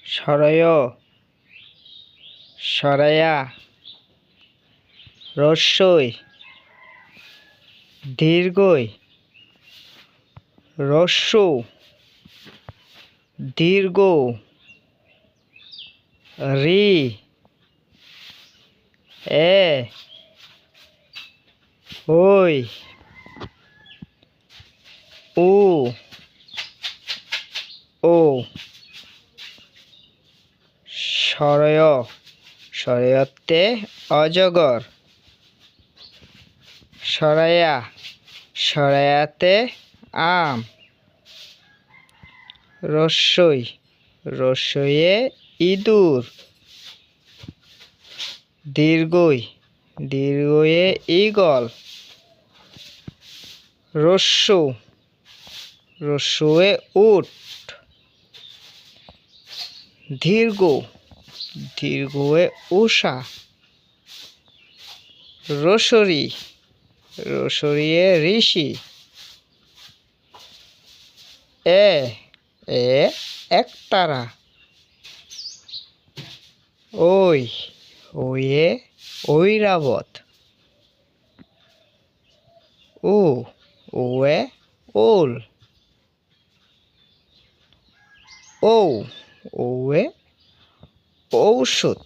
সরয় সরায়া রস্যই দীর্ঘই রস্যু দীর্ঘ রি এ ওই উ ও সরয় সরয়তে অজগর সরায়া সরায়াতে আম রস্যই রস্যইয়ে ইঁদুর দীর্ঘই দীর্ঘয়ে ঈগল রস্যু রস্যুয়ে উট দীর্ঘ দীর্ঘয়ে উষা রসরি রসরিয়ে ঋষি এ এ একতারা ওই ওয়ে ঐরাবত ও ওয়ে ওল ও ওয়ে ঔষধ।